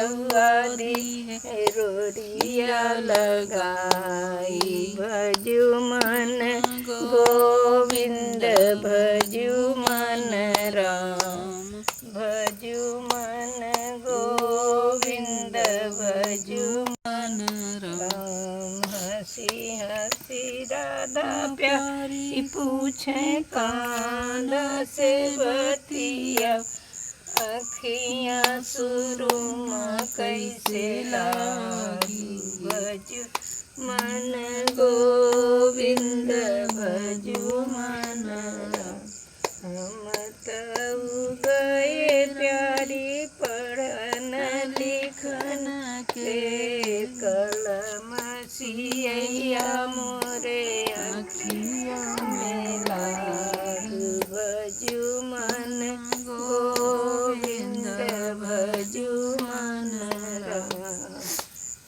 आदि रोड़िया लगाई। भजू मन गोविंद भजू मन राम, भजू मन गोविंद भजू मन राम। हंसी हंसी राधा प्यारी पूछे कांद से बतिया, अखियाँ सुरमा कैसे लागी। भजू मन गोविंद भजू मन राम। हम तब गए प्यारी पढ़न लिखन के, कलम सिया मोरे अखिया में लाग। भजू मन गोविंद भजू